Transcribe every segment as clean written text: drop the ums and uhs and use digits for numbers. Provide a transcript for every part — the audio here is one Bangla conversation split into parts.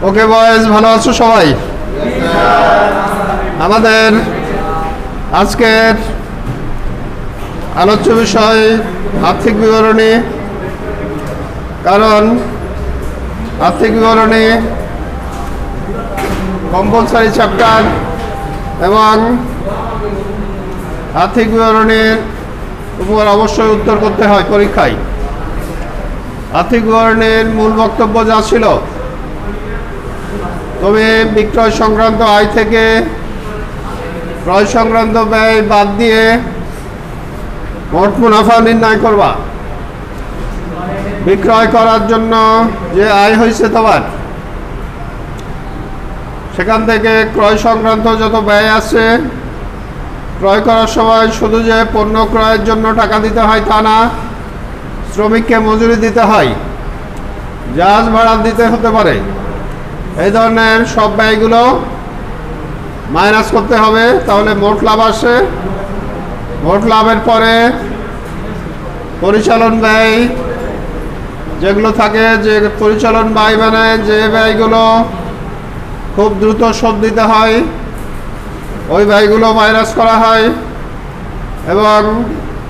ওকে বয়েজ, ভালো আছো সবাই? আমাদের আজকের আলোচ্য বিষয় আর্থিক বিবরণী। কারণ আর্থিক বিবরণী কম্পালসারি চ্যাপ্টার এবং আর্থিক বিবরণীর উপর অবশ্যই উত্তর করতে হয় পরীক্ষায়। আর্থিক বিবরণীর মূল বক্তব্য যা ছিল, তবে বিক্রয় সংক্রান্ত আয় থেকে ক্রয় সংক্রান্ত ব্যয় বাদ দিয়ে মোট মুনাফা নির্ণয় করবা। বিক্রয় করার জন্য যে আয় হয়েছে তোমার, সেখান থেকে ক্রয় সংক্রান্ত যত ব্যয় আছে, ক্রয় করার সময় শুধু যে পণ্য ক্রয়ের জন্য টাকা দিতে হয় তা না, শ্রমিককে মজুরি দিতে হয়, জাহাজ ভাড়া দিতে হতে পারে। এই ধরনের সব ব্যয়গুলো মাইনাস করতে হবে, তাহলে মোট লাভ আসে। মোট লাভের পরে পরিচালন ব্যয় যেগুলো থাকে, যে পরিচালন ব্যয় মানে যে ব্যয়গুলো খুব দ্রুত শোধ দিতে হয়, ওই ব্যয়গুলো মাইনাস করা হয় এবং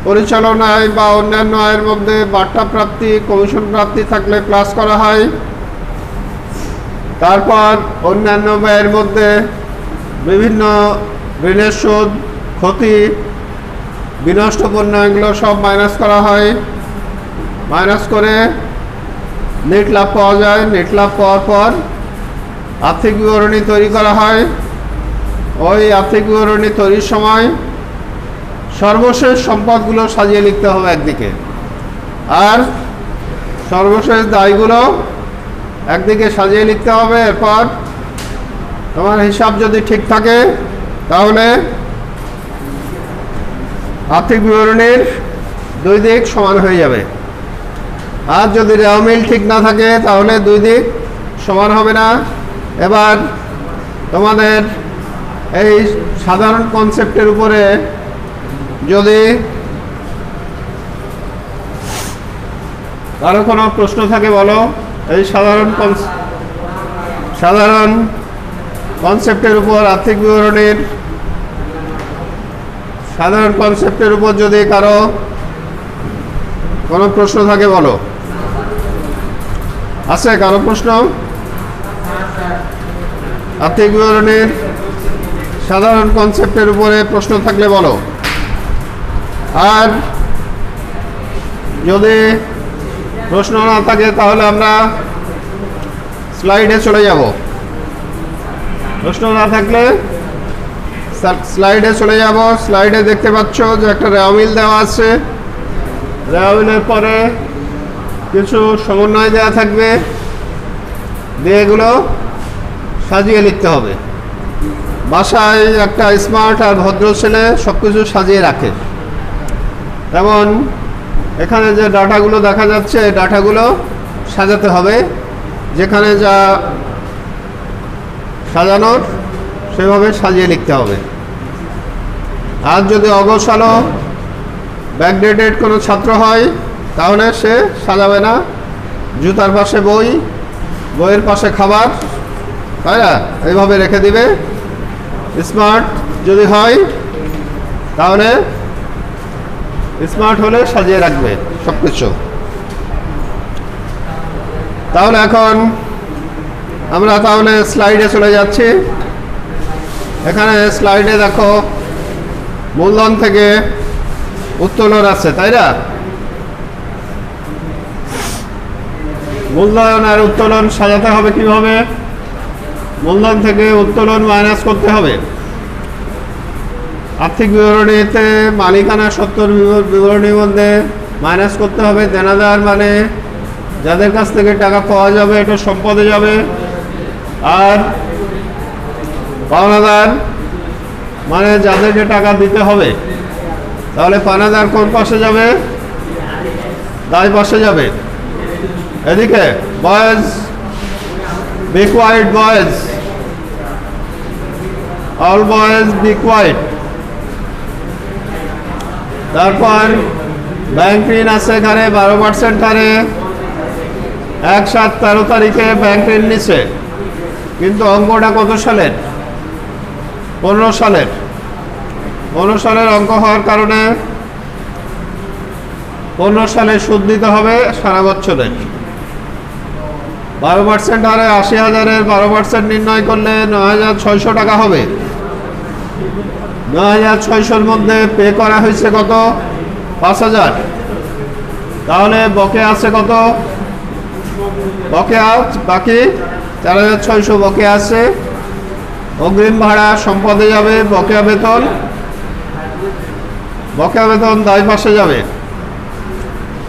পরিচালনায় বা অন্যান্য আয়ের মধ্যে বার্তা প্রাপ্তি, কমিশন প্রাপ্তি থাকলে প্লাস করা হয়। তারপর অন্যান্য ব্যয়ের মধ্যে বিভিন্ন ঋণের সুদ, ক্ষতি, বিনষ্ট পণ্য, এগুলো সব মাইনাস করা হয়। মাইনাস করে নেট লাভ পাওয়া যায়। নেট লাভ পাওয়ার পর আর্থিক বিবরণী তৈরি করা হয়। ওই আর্থিক বিবরণী তৈরির সময় সর্বশেষ সম্পদগুলো সাজিয়ে লিখতে হবে একদিকে, আর সর্বশেষ দায়গুলো একদিকে সাজিয়ে লিখতে হবে। এরপর তোমার হিসাব যদি ঠিক থাকে তাহলে আর্থিক বিবরণীর দুই দিক সমান হয়ে যাবে। আর যদি রেওয়ামিল ঠিক না থাকে তাহলে দুই দিক সমান হবে না। এবার তোমাদের এই সাধারণ কনসেপ্টের উপরে যদি কারো কোনো প্রশ্ন থাকে বলো। এই সাধারণ কনসেপ্টের উপর, আর্থিক বিবরণীর সাধারণ কনসেপ্টের উপর যদি কারো কোনো প্রশ্ন থাকে বলো। আছে কারো প্রশ্ন? আর্থিক বিবরণীর সাধারণ কনসেপ্টের উপরে প্রশ্ন থাকলে বলো। আর যদি প্রশ্ন না থাকে তাহলে আমরা স্লাইডে চলে যাব। প্রশ্ন না থাকলে স্লাইডে চলে যাব। স্লাইডে দেখতে পাচ্ছ যে একটা রেওয়ামিল দেওয়া আছে। রেওয়ামিলের পরে কিছু সমন্বয় দেওয়া থাকবে, দিয়ে এগুলো সাজিয়ে লিখতে হবে। বাসায় একটা স্মার্ট আর ভদ্র ছেলে সব কিছু সাজিয়ে রাখে। যেমন এখানে যে ডাটাগুলো দেখা যাচ্ছে, এই ডাটাগুলো সাজাতে হবে, যেখানে যা সাজানোর সেভাবে সাজিয়ে লিখতে হবে। আর যদি অগোছালো ব্যাকডেটেড কোনো ছাত্র হয় তাহলে সে সাজাবে না। জুতার পাশে বই, বইয়ের পাশে খাবার, তাই না, এইভাবে রেখে দিবে। স্মার্ট যদি হয় তাহলে স্মার্ট হলে সাজিয়ে রাখবে সব কিছু। তাহলে এখন আমরা তাহলে স্লাইডে চলে যাচ্ছি। এখানে স্লাইডে দেখো মূলধন থেকে উত্তোলন আছে, তাই না? মূলধন আর উত্তোলন সাজাতে হবে কিভাবে? মূলধন থেকে উত্তোলন মাইনাস করতে হবে। আর্থিক বিবরণীতে মালিকানা সত্ত্বর বিবরণীর মধ্যে মাইনাস করতে হবে দেনাদার, মানে যাদের কাছ থেকে টাকা পাওয়া যাবে এটা সম্পদে যাবে। আর পাওনাদার মানে যাদেরকে টাকা দিতে হবে, তাহলে পাওনাদার কোন পাশে যাবে? দাই পাশে যাবে। এদিকে boys, be quiet boys, all boys be quiet. তারপর ব্যাংক ঋণ আছে এখানে 12% হারে 1/7/13 তারিখে ব্যাংক ঋণ নিচ্ছে, কিন্তু অঙ্কটা কত সালের? 15 সালের। 15 সালের অঙ্ক হওয়ার কারণে 15 সালে সুদ দিতে হবে সারা বছরে। 12% হারে 80,000-এর 12% নির্ণয় করলে 9,600 টাকা হবে। 9,600-র মধ্যে পে করা হয়েছে কত? 5,000। তাহলে বকেয়া আছে কত? বকেয়া বাকি 4,600 বকেয়া আছে। অগ্রিম ভাড়া সম্পদে যাবে, বকেয়া বেতন দায় পাশে যাবে।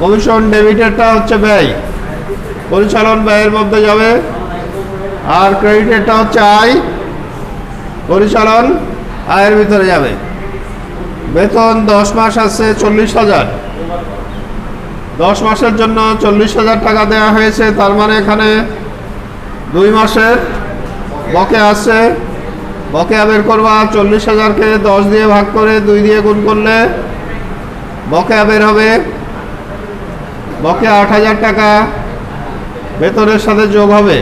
কমিশন ডেবিটেরটা হচ্ছে ব্যয়, পরিচালন ব্যয়ের মধ্যে যাবে। আর ক্রেডিটেরটা হচ্ছে আয়, পরিচালন আয়ের ভিতরে যাবে। বেতন 10 মাস আছে 40,000, 10 মাসের জন্য 40,000 টাকা দেওয়া হয়েছে। তার মানে এখানে 2 মাসের বকেয়া আছে। বকেয়া বের করবা, 40,000-কে 10 দিয়ে ভাগ করে 2 দিয়ে গুণ করলে বকেয়া বের হবে। বকেয়া 8,000 টাকা বেতনের সাথে যোগ হবে।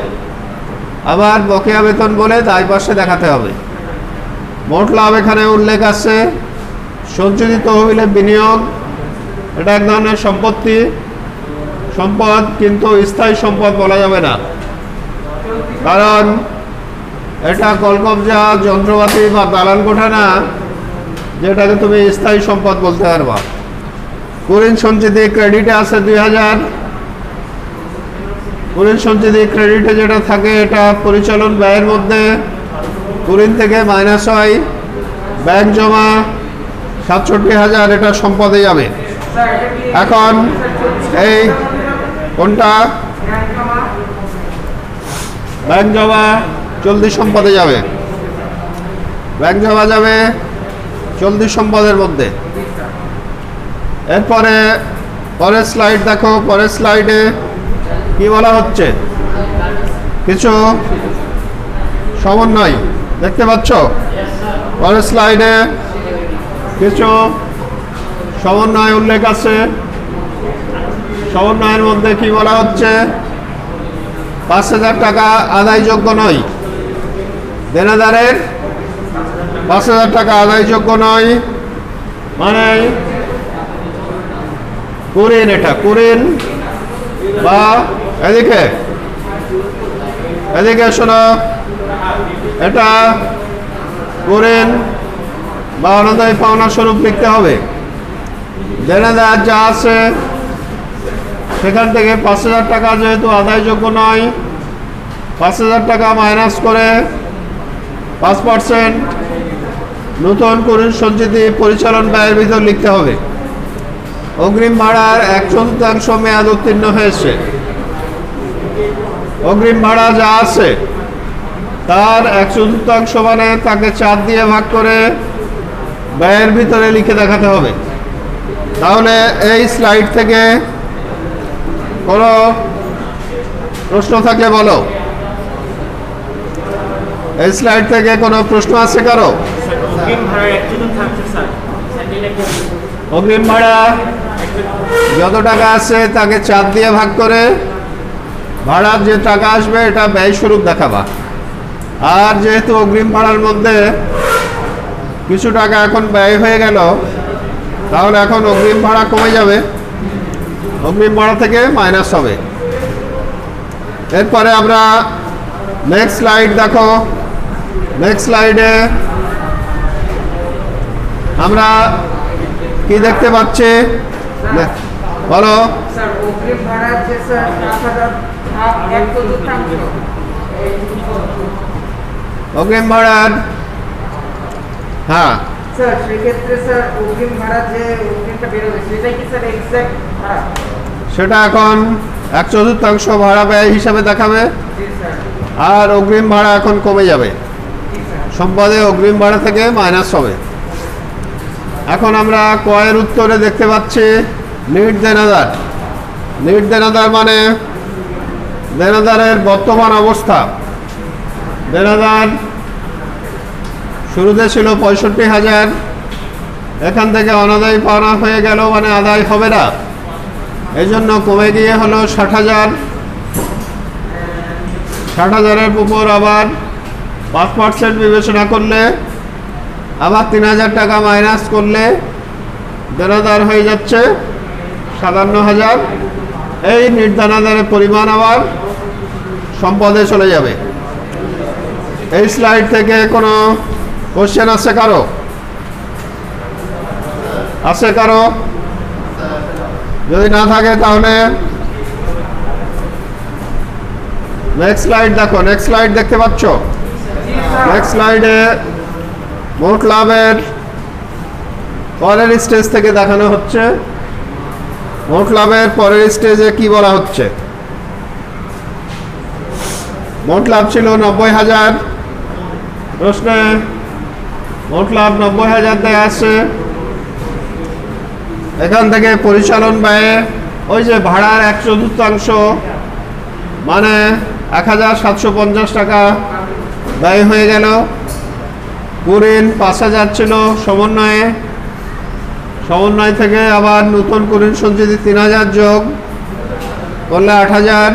আবার বকেয়া বেতন বলে দায় পাশে দেখাতে হবে। মোট লাভ এখানে উল্লেখ আছে। সঞ্চিত তহবিলে বিনিয়োগ, এটা এক ধরনের সম্পদ, কিন্তু স্থায়ী সম্পদ বলা যাবে না, কারণ এটা কলকবজা যন্ত্রপাতি বা দালান কোঠা না, যেটাকে তুমি স্থায়ী সম্পদ বলতে পারবা। কুরিন সঞ্চিতি ক্রেডিটে আছে 2,000। কুরিন সঞ্চিতি ক্রেডিটে যেটা থাকে এটা পরিচালন ব্যয়ের মধ্যে কুরিন থেকে মাইনাস হয়। ব্যাংক জমা 67,000, এটা সম্পদে যাবে। এখন এই কোনটা? ব্যাংক জমা চলতি সম্পদে যাবে। ব্যাংক জমা যাবে চলতি সম্পদের মধ্যে। এরপরে পরের স্লাইড দেখো। পরের স্লাইডে কি বলা হচ্ছে? কিছু সমন্বয় দেখতে পাচ্ছ? পরের স্লাইডে কিছু সমন্বয় উল্লেখ আছে। সমন্বয়ের মধ্যে কি বলা হচ্ছে? 5,000 টাকা আদায়যোগ্য নয়। দেনাদারের 5,000 টাকা আদায়যোগ্য নয়, মানে কুরিন। এটা কুরিন বা এদিকে শোনো, এটা কুরিন বা অনাদায়ী পাওনা স্বরূপ লিখতে হবে। দেনাদার যা আছে সেখান থেকে 5,000 টাকা যেহেতু আদায়যোগ্য নয়, 5,000 টাকা মাইনাস করে 5% নতুন কুরিন সঞ্চিতি পরিচালন ব্যয়ের ভিতর লিখতে হবে। অগ্রিম ভাড়ার 1/4 মেয়াদ উত্তীর্ণ হয়েছে। অগ্রিম ভাড়া যা আছে তার 1/4 মানে তাকে 4 দিয়ে ভাগ করে ব্যয়ের ভিতরে লিখে দেখাতে হবে। তাহলে এই স্লাইড থেকে কোনো প্রশ্ন থাকলে বলো। এই স্লাইড থেকে কোনো প্রশ্ন আছে কারো? অগ্রিম ভাড়া যত টাকা আছে তাকে 4 দিয়ে ভাগ করে ভাড়ার যে টাকা আসবে এটা ব্যয় স্বরূপ দেখাবা। আর যেহেতু অগ্রিম ভাড়ার মধ্যে কিছু টাকা এখন ব্যয় হয়ে গেল, তাহলে এখন অগ্রিম ভাড়া কমে যাবে, অগ্রিম ভাড়া থেকে মাইনাস হবে। এরপরে আমরা নেক্সট স্লাইড দেখো। নেক্সট স্লাইডে আমরা কি দেখতে পাচ্ছি বলো? অগ্রিম ভাড়ার, হ্যাঁ স্যার সেক্ষেত্রে স্যার অগ্রিম ভাড়া যে অগ্রিমটা বেরোবে সেটা কি স্যার এক্সাক্ট ভাড়া? সেটা এখন 1/4 ভাড়া ব্যয় হিসাবে দেখাবে। আর অগ্রিম ভাড়া এখন কমে যাবে, সম্পদে অগ্রিম ভাড়া থেকে মাইনাস হবে। এখন আমরা কয়ের উত্তরে দেখতে পাচ্ছি নিট দেনাদার। নিট দেনাদার মানে দেনাদারের বর্তমান অবস্থা। দেনাদার শুরুতে ছিল 65,000, এখান থেকে অনাদায়ী পাওনা হয়ে গেল, মানে আদায় হবে না, এই জন্য কমে গিয়ে হলো 60,000। 60,000-এর উপর আবার 5% বিবেচনা করলে আবার 3,000 টাকা মাইনাস করলে দেনাদার হয়ে যাচ্ছে 57,000। এই নির্দানাদারের পরিমাণ আবার সম্পদে চলে যাবে। এই স্লাইড থেকে কোনো কোশ্চেন আছে কারো? আছে কারো? যদি না থাকে তাহলে নেক্সট স্লাইড দেখো। নেক্সট স্লাইড দেখতে পাচ্ছ? নেক্সট স্লাইডে মোট লাভের পরের স্টেজ থেকে দেখানো হচ্ছে। মোট লাভের পরের স্টেজে কি বলা হচ্ছে? মোট লাভ ছিল 90,000, প্রশ্নে মোট লাভ 90,000 দেয়া আছে। এখান থেকে পরিচালন ব্যয়ে ওই যে ভাড়ার 1/4 মানে 1,750 টাকা ব্যয় হয়ে গেল। কুরিন 5,000 ছিল সমন্বয়ে, সমন্বয় থেকে আবার নতুন কুরিন সঞ্চিতি 3,000 যোগ করলে 8,000,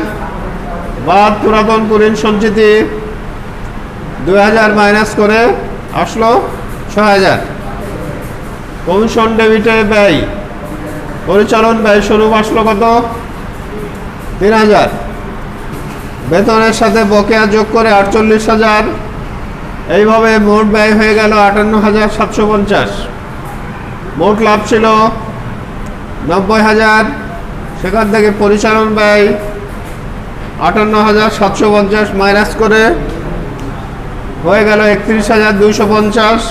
বাদ পুরাতন কুরিন সঞ্চিতি 2,000 মাইনাস করে আসলো 6,000। কমিশন ডেবিটে ব্যয়, পরিচালন ব্যয় স্বরূপ আসলো কত? 3,000। বেতনের সাথে বকেয়া যোগ করে 48,000। এইভাবে মোট ব্যয় হয়ে গেল 58,750। মোট লাভ ছিল 90,000, সেখান থেকে পরিচালন ব্যয় 58,750 মাইনাস করে হয়ে গেল 31,250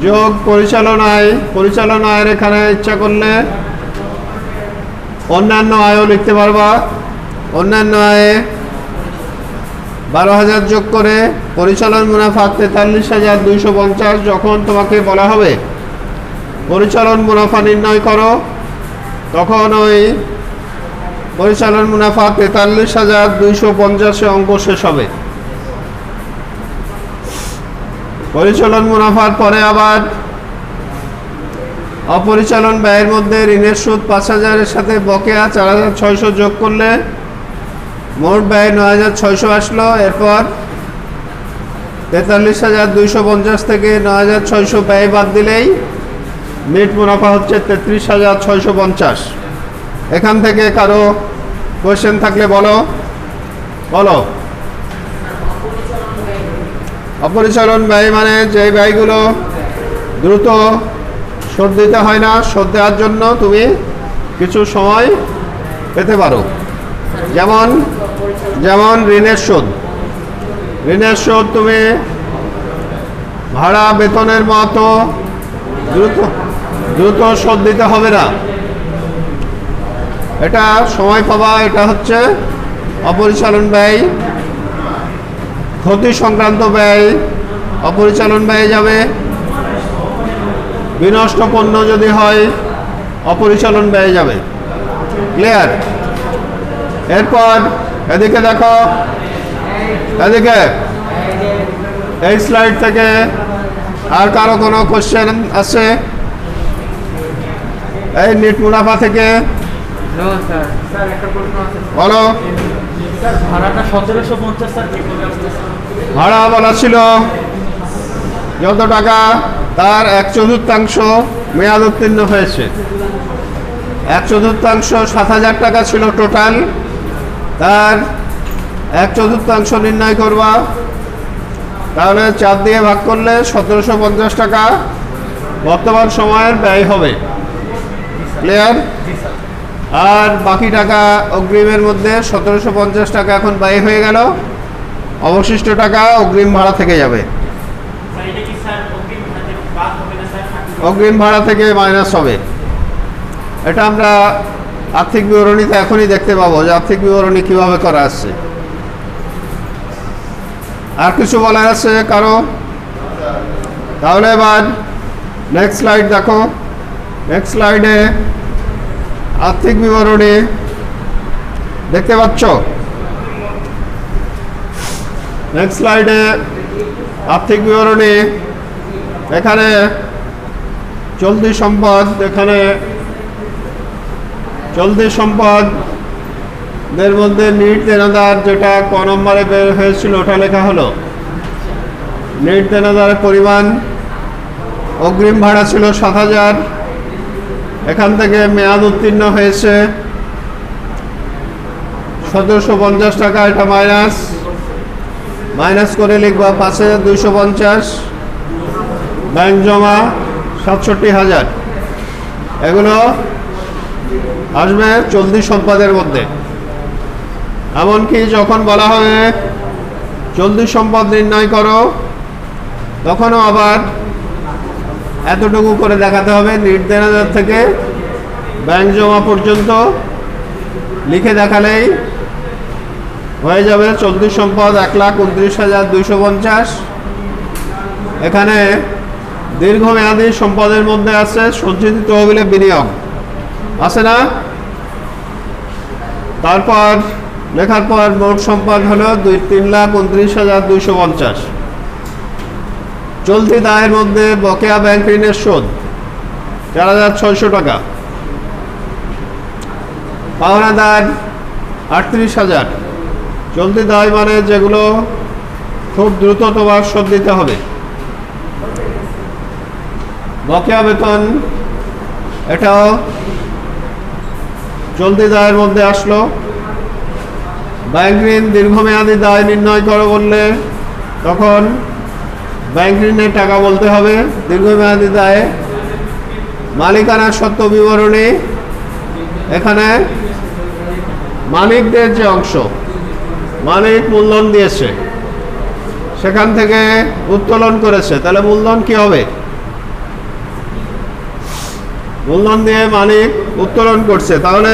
যোগ পরিচালনায়। পরিচালনায় এখানে ইচ্ছা করলে অন্যান্য আয়ও লিখতে পারবা। অন্যান্য আয়ে 12,000 যোগ করে পরিচালন মুনাফা 43,250। যখন তোমাকে বলা হবে পরিচালন মুনাফা নির্ণয় করো, তখন ওই পরিচালন মুনাফা 43,250 অঙ্ক শেষ হবে। পরিচালন মুনাফার পরে আবার অপরিচালন ব্যয়ের মধ্যে ঋণের সুদ 5,000-এর সাথে বকেয়া 4,600 যোগ করলে মোট ব্যয় 9,600 আসলো। এরপর 43,250 থেকে 9,600 ব্যয় বাদ দিলেই নেট মুনাফা হচ্ছে 33,650। এখান থেকে কারো কোয়েশ্চেন থাকলে বলো বলো। অপরিচালন ব্যয় মানে যে ব্যয়গুলো দ্রুত শোধ দিতে হয় না, শোধ দেওয়ার জন্য তুমি কিছু সময় পেতে পারো। যেমন যেমন ঋণের শোধ। ঋণের শোধ তুমি ভাড়া বেতনের মতো দ্রুত শোধ দিতে হবে না, এটা সময় পাবা। এটা হচ্ছে অপরিচালন ব্যয়। ক্ষতি সংক্রান্ত ব্যয় অপরিচালন ব্যয়ে যাবে। বিনষ্ট পণ্য যদি হয় অপরিচালন ব্যয়ে যাবে। ক্লিয়ার? এরপর এদিকে দেখো, এদিকে এই স্লাইড থেকে আর কারো কোনো কোশ্চেন আছে? এই নেট মুনাফা থেকে বলো। ভাড়া বলা ছিল যত টাকা, তার 1/4 মেয়াদ উত্তীর্ণ হয়েছে। 1/4 7,000 টাকা ছিল টোটাল, তার 1/4 নির্ণয় করবা। তাহলে 4 দিয়ে ভাগ করলে 1,750 টাকা বর্তমান সময়ের ব্যয় হবে। ক্লিয়ার? আর বাকি টাকা অগ্রিমের মধ্যে 1,750 টাকা এখন ব্যয় হয়ে গেল। অবশিষ্ট টাকা অগ্রিম ভাড়া থেকে যাবে। অগ্রিম ভাড়া থেকে মাইনাস হবে। এটা আমরা আর্থিক বিবরণীতে এখনই দেখতে পাবো যে আর্থিক বিবরণী কিভাবে করা আছে। আর কিছু বলার আছে কারো? তাহলে এবার নেক্সট স্লাইড দেখো। নেক্সট স্লাইডে আর্থিক বিবরণী দেখতে পাচ্ছ? নেক্সট স্লাইডে আর্থিক বিবরণী। এখানে চলতি সম্পদ, এখানে চলতি সম্পদের মধ্যে নিট দেনাদার যেটা ক নম্বরে বের হয়েছিল ওটা লেখা হলো। নিট দেনাদারের পরিমাণ অগ্রিম ভাড়া ছিল ৭,০০০, এখান থেকে মেয়াদ উত্তীর্ণ হয়েছে ১৭৫০ টাকা। এটা মাইনাস করে লিখবা ৫,২৫০। ব্যাংক জমা ৬৭,০০০। এগুলো আসবে চলতি সম্পদের মধ্যে। এমনকি যখন বলা হবে চলতি সম্পদ নির্ণয় করো, তখনও আবার এতটুকু করে দেখাতে হবে। নিট দেনাদার থেকে ব্যাংক জমা পর্যন্ত লিখে দেখালেই হয়ে যাবে চলতি সম্পদ ১,২৯,২৫০। এখানে দীর্ঘমেয়াদী সম্পদের মধ্যে আছে সঞ্চিত তহবিলে বিনিয়োগ, আছে না? তারপর লেখার পর মোট সম্পদ হলো ৩,২৯,২৫০। চলতি দায়ের মধ্যে বকেয়া ব্যাংক ঋণের শোধ ৪,৬০০ টাকা। পাওনাদার ৩৮,০০০। চলতি দায় মানে যেগুলো খুব দ্রুত তোমার শোধ দিতে হবে। বকেয়া বেতন, এটাও চলতি দায়ের মধ্যে আসলো। ব্যাংক ঋণ দীর্ঘমেয়াদী দায় নির্ণয় করো বললে তখন ব্যাংক ঋণের টাকা বলতে হবে। দীর্ঘমেয়াদী দায়ে মালিকানার সত্ত্ব বিবরণী, এখানে মালিকদের যে অংশ, মালিক মূলধন দিয়েছে, সেখান থেকে উত্তোলন করেছে, তাহলে মূলধন কি হবে? মূলধন দিয়ে মালিক উত্তোলন করছে, তাহলে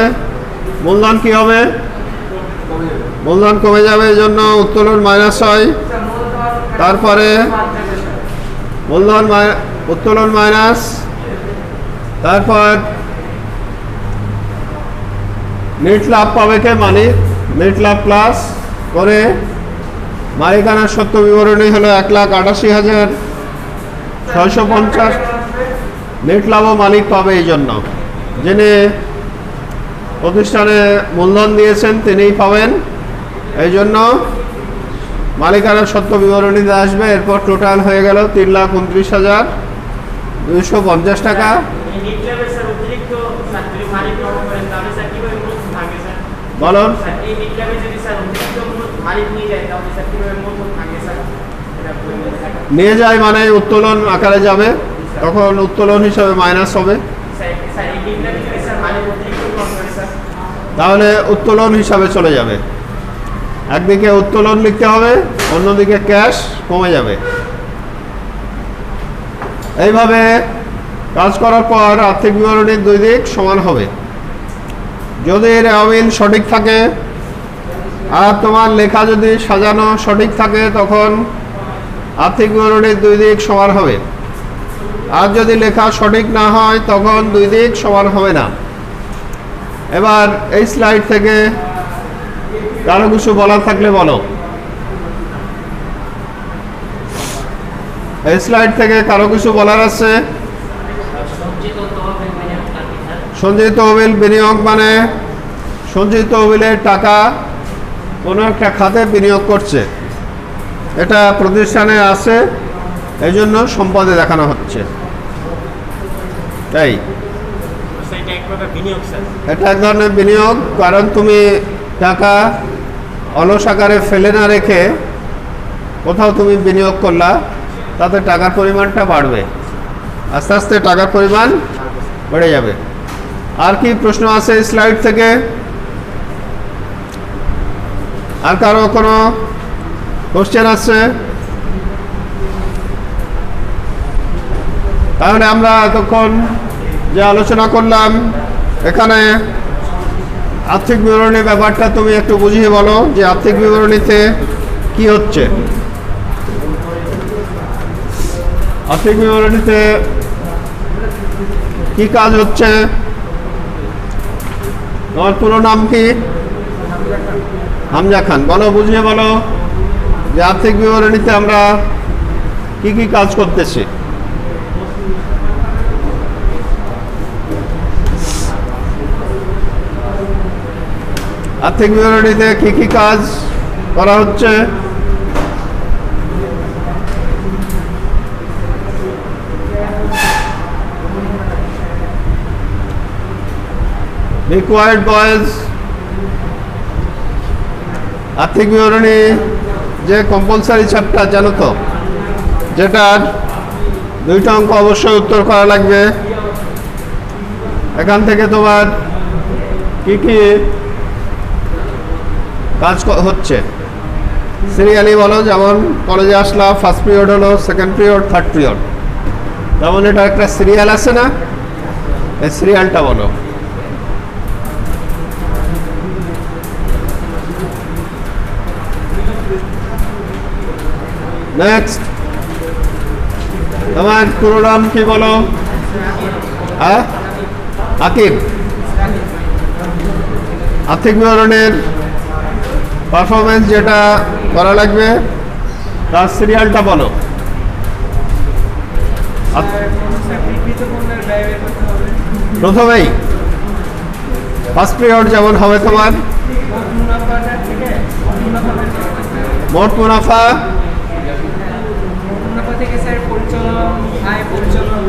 মূলধন কি হবে? মূলধন কমে যাবে, এই জন্য উত্তোলন মাইনাস হয়। তারপরে উত্তোলন মাইনাস, তারপর নেট লাভ পাবে কে? মালিক। নেট লাভ প্লাস করে মালিকানার সত্ত্ব বিবরণী হলো ১,৮৮,৬৫০। নেট লাভও মালিক পাবে, এই জন্য যিনি প্রতিষ্ঠানে মূলধন দিয়েছেন তিনিই পাবেন। এই জন্য মালিকানার সত্ত্ব বিবরণীতে আসবে। এরপর টোটাল হয়ে গেল ৩,২৯,২৫০ টাকা। বলুন। নিয়ে যায় মানে উত্তোলন আকারে যাবে, তখন উত্তোলন হিসাবে মাইনাস হবে, তাহলে উত্তোলন হিসাবে চলে যাবে। একদিকে উত্তোলন লিখতে হবে, অন্যদিকে ক্যাশ কমে যাবে। এইভাবে কাজ করার পর আর্থিক বিবরণীর দুই দিক সমান হবে। যদি রেওয়ামিল সঠিক থাকে আর তোমার লেখা যদি সাজানো সঠিক থাকে, তখন আর্থিক বিবরণীর দুই দিক সমান হবে। আর যদি লেখা সঠিক না হয়, তখন দুই দিক সমান হবে না। এবার এই স্লাইড থেকে কারো কিছু বলার থাকলে বলো। এই স্লাইড থেকে কারো কিছু বলার আছে? সঞ্চিত তহবিল বিনিয়োগ মানে সঞ্চিত তহবিলের টাকা কোনো একটা খাতে বিনিয়োগ করছে, এটা প্রতিষ্ঠানে আছে, এই জন্য সম্পদে দেখানো হচ্ছে। তাই এটা এক ধরনের বিনিয়োগ, কারণ তুমি টাকা অলস আকারে ফেলে না রেখে কোথাও তুমি বিনিয়োগ করলা, তাতে টাকার পরিমাণটা বাড়বে, আস্তে আস্তে টাকার পরিমাণ বেড়ে যাবে। আর কি প্রশ্ন আছে স্লাইড থেকে? আর কারো কোনো কোশ্চেন আছে? তাহলে আমরা এতক্ষণ যে আলোচনা করলাম, এখানে আর্থিক বিবরণী ব্যাপারটা তুমি একটু বুঝিয়ে বলো যে আর্থিক বিবরণীতে কি হচ্ছে। আর্থিক বিবরণীতে কি কাজ হচ্ছে? তোমার পুরো নাম কি? হামজা খান, বলো, বুঝিয়ে বলো যে আর্থিক বিবরণীতে আমরা কি কি কাজ করতেছি। আর্থিক বিবরণীতে কি কি কাজ করা হচ্ছে? রিকোয়ার্ড বয়েজ আর্থিক বিবরণী যে কম্পালসারি চ্যাপ্টার জানো তো, যেটার 2টা অঙ্ক অবশ্যই উত্তর করা লাগবে। এখান থেকে তোমার কি কি কাজ হচ্ছে সিরিয়ালি বলো। যেমন কলেজে আসলা, ফার্স্ট পিরিয়ড হলো, সেকেন্ড পিরিয়ড, থার্ড পিরিয়ড, তেমন এটা একটা সিরিয়াল আছে না, এই সিরিয়ালটা বলো। নেক্সট, তোমার পুরো নাম কি বলো? হ্যাঁ, আকিব। আর্থিক বিবরণের পারফরমেন্স যেটা করা লাগবে তার সিরিয়ালটা বলো। প্রথমেই ফার্স্ট পিরিয়ড যেমন হবে তোমার মোট মুনাফা।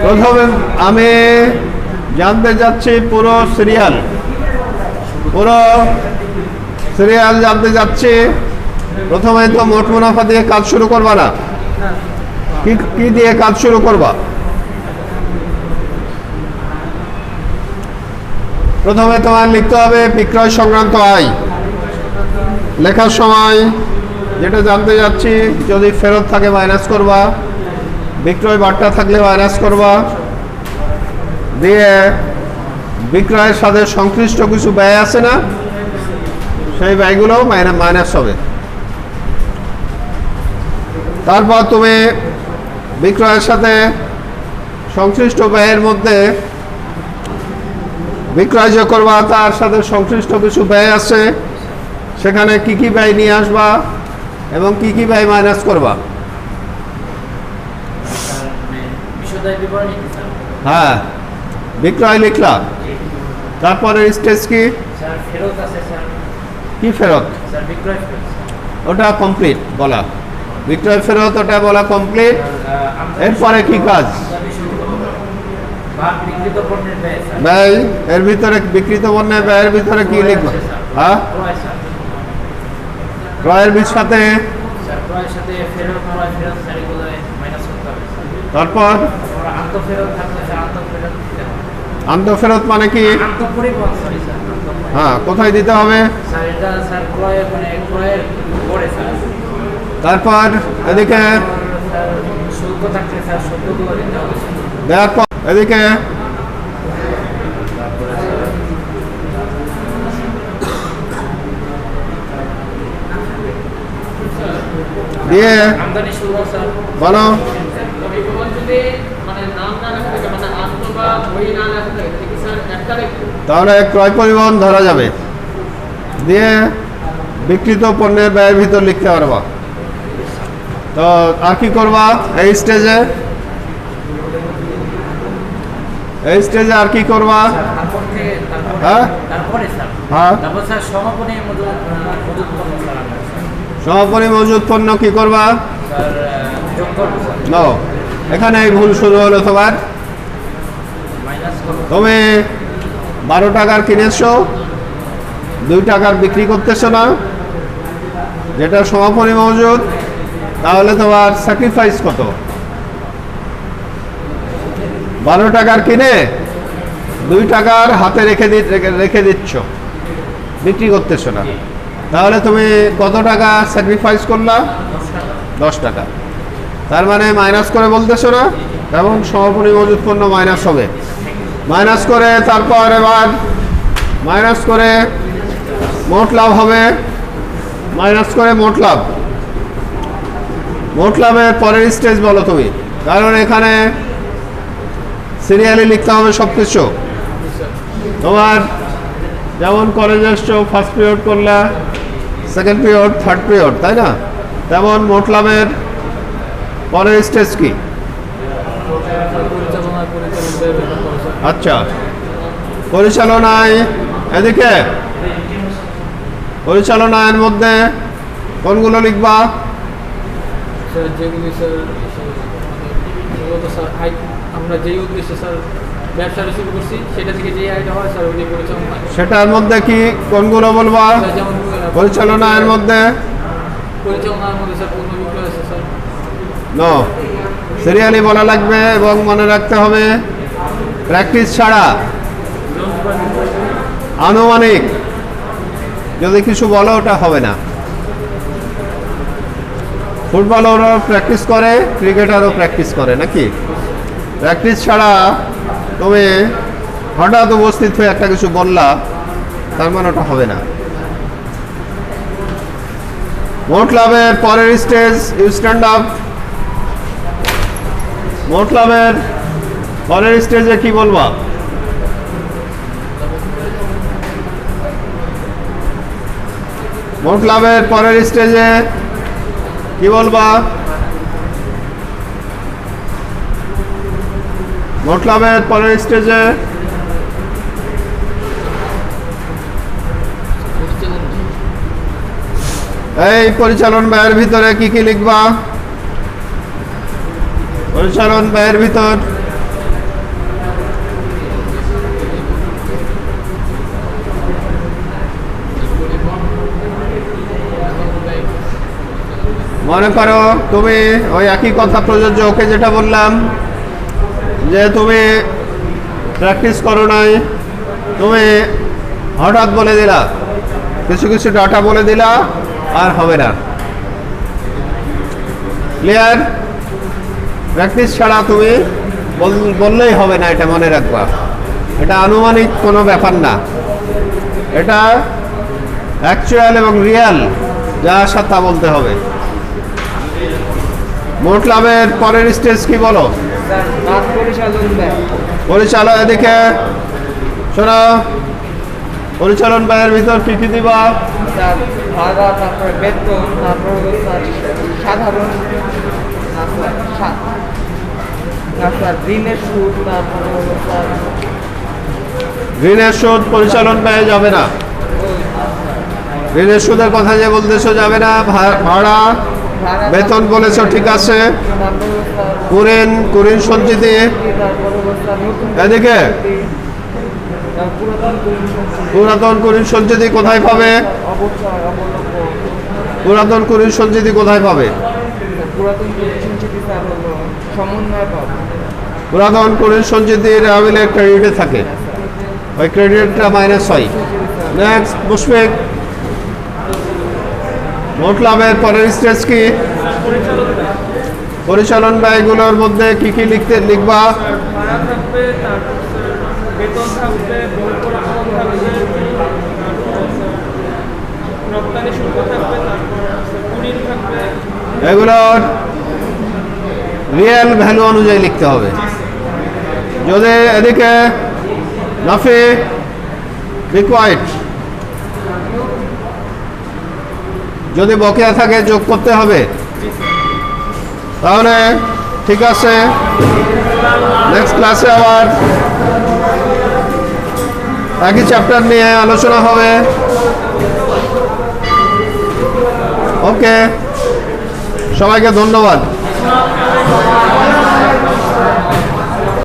প্রথমে আমি জানতে যাচ্ছি পুরো সিরিয়াল জানতে যাচ্ছি। প্রথমে তো মোট মুনাফা দিয়ে কাজ শুরু করবা না, কি দিয়ে কাজ শুরু করবা? প্রথমে তোমার লিখতে হবে বিক্রয় সংক্রান্ত আয়। লেখার সময় যেটা জানতে যাচ্ছি, যদি ফেরত থাকে মাইনাস করবা, বিক্রয় বার্তা থাকলে মাইনাস করবা, দিয়ে বিক্রয়ের সাথে সংশ্লিষ্ট কিছু ব্যয় আছে না, সেই ব্যয়গুলো মাইনাস হবে। তারপর তুমি বিক্রয়ের সাথে সংশ্লিষ্ট ব্যয়ের মধ্যে বিক্রয় যে করবা তার সাথে সংশ্লিষ্ট কিছু ব্যয় আছে, সেখানে কি কি ব্যয় নিয়ে আসবা এবং কি কি ব্যয় মাইনাস করবা। হ্যাঁ, বিক্রয় লিখলা, তারপরে স্টেজ কি কি ফেরত, ওটা কমপ্লিট বলা। বিক্রয় ফেরত ওটা বলা কমপ্লিট। এরপরে কি কাজ? ব্যয়। এর ভিতরে বিক্রিত পণ্যের ব্যয়ের ভিতরে কি লিখবো? হ্যাঁ, ক্রয়ের সাথে তারপর আন্তঃফেরত মানে কি? হ্যাঁ, কোথায় দিতে হবে? তারপর এদিকে দেওয়ার পর এদিকে দিয়ে বলো। তাহলে ক্রয় পরিবহন ধরা যাবে, দিয়ে বিক্রিত পণ্যের ব্যয়ের ভিতর লিখতে পারবা। তো আর কি করবা এই স্টেজে? আর কি করবা? হ্যাঁ, সমাপনী মজুদ পণ্য কি করবা? এখানে ভুল শুরু হলো তোমার। তুমি 12 টাকার কিনেছো, 2 টাকার বিক্রি করতেছো না, যেটা সমাপনী মজুদ, তাহলে তোমার স্যাক্রিফাইস কত? 12 টাকার কিনে 2 টাকার হাতে রেখে দিচ্ছ, বিক্রি করতেছো না, তাহলে তুমি কত টাকা স্যাক্রিফাইস করলা? 10 টাকা। তার মানে মাইনাস করে বলতেছো না, এবং সমাপনী মজুদ পণ্য মাইনাস হবে। মাইনাস করে তারপর এবার মাইনাস করে মোট লাভ হবে। মাইনাস করে মোট লাভের পরের স্টেজ বলো তুমি, কারণ এখানে সিরিয়ালি লিখতে হবে সব কিছু। তোমার যেমন কলেজে এসছো ফার্স্ট পিরিয়ড করলে, সেকেন্ড পিরিয়ড, থার্ড পিরিয়ড, তাই না? তেমন মোট লাভের পরের স্টেজ কি? আচ্ছা, পরিচালনায় এদিকে পরিচালনার মধ্যে কোনগুলো লিখবা? যেগুলি স্যার মূলত স্যার আমরা যেই উদ্দেশ্যে স্যার ব্যবসাটা শুরু করছি সেটা থেকে যে আয়টা হয় স্যার ওইটাই পরিচালনা। সেটার মধ্যে কি কোনগুলো বলবা? যেমন পরিচালনার মধ্যে পরিচালনার মধ্যে স্যার পণ্য বিক্রয় আছে স্যার। নো, সিরিয়ালি বলা লাগবে এবং মনে রাখতে হবে প্র্যাকটিস ছাড়া আনুমানিক যদি কিছু বলো ওটা হবে না। ফুটবলারও প্র্যাকটিস করে, ক্রিকেটারও প্র্যাকটিস করে, নাকি? প্র্যাকটিস ছাড়া তুমি হঠাৎ উপস্থিত হয়ে একটা কিছু বললা, তার মানে ওটা হবে না। মোট লাভের পরের স্টেজ ইউ স্ট্যান্ড আপ। মোট লাভের পরের স্টেজে কি বলবা? মোট লাভের পরের স্টেজে কি বলবা? মোট লাভের পরের স্টেজে এই পরিচালন ব্যয়ের ভিতরে কি কি লিখবা? পরিচালন ব্যয়ের ভিতর মনে করো তুমি ওই একই কথা প্রযোজ্য, ওকে যেটা বললাম যে তুমি প্র্যাকটিস করো নাই, তুমি হঠাৎ বলে দিলা, কিছু কিছু ডাটা বলে দিলা, আর হবে না। ক্লিয়ার? প্র্যাকটিস ছাড়া তুমি বললেই হবে না, এটা মনে রাখবা। এটা আনুমানিক কোনো ব্যাপার না, এটা অ্যাকচুয়াল এবং রিয়াল যা আসা তা বলতে হবে। মোট লাভের পরের স্টেজ কি বলো? পরিচালন এদিকে শোনো, পরিচালন ব্যয়ের ভিতর কি কি দিবা? ভাড়া, তারপরে বেতন, তারপর সাধারণ ঋণের সুদ, তারপরে ঋণের সুদ পরিচালন ব্যয় যাবে না। ঋণের সুদের কথা যে বলতেছো যাবে না। ভাড়া, বেতন বলেছো, ঠিক আছে। কুরিন সঞ্চিতি এদিকে পুরাতন কুরিন সঞ্চিতি কোথায় পাবে? পুরাতন কুরিন সঞ্চিতি কোথায় পাবে? পুরাতন কুরিন সঞ্চিতির আবিলের ক্রেডিটে থাকে, ওই ক্রেডিটটা মাইনাস হয়। নেক্সট মুশফিক, মোট লাভের পরের স্টেজ কি? পরিচালন ব্যয়গুলোর মধ্যে কি কি লিখবা? এগুলোর রিয়েল ভ্যালু অনুযায়ী লিখতে হবে। যদি এদিকে নাফি রিকোয়ার্ড, যদি বকেয়া থাকে যোগ করতে হবে, তাহলে ঠিক আছে। নেক্সট ক্লাসে আবার একই চ্যাপ্টার নিয়ে আলোচনা হবে। ওকে, সবাইকে ধন্যবাদ।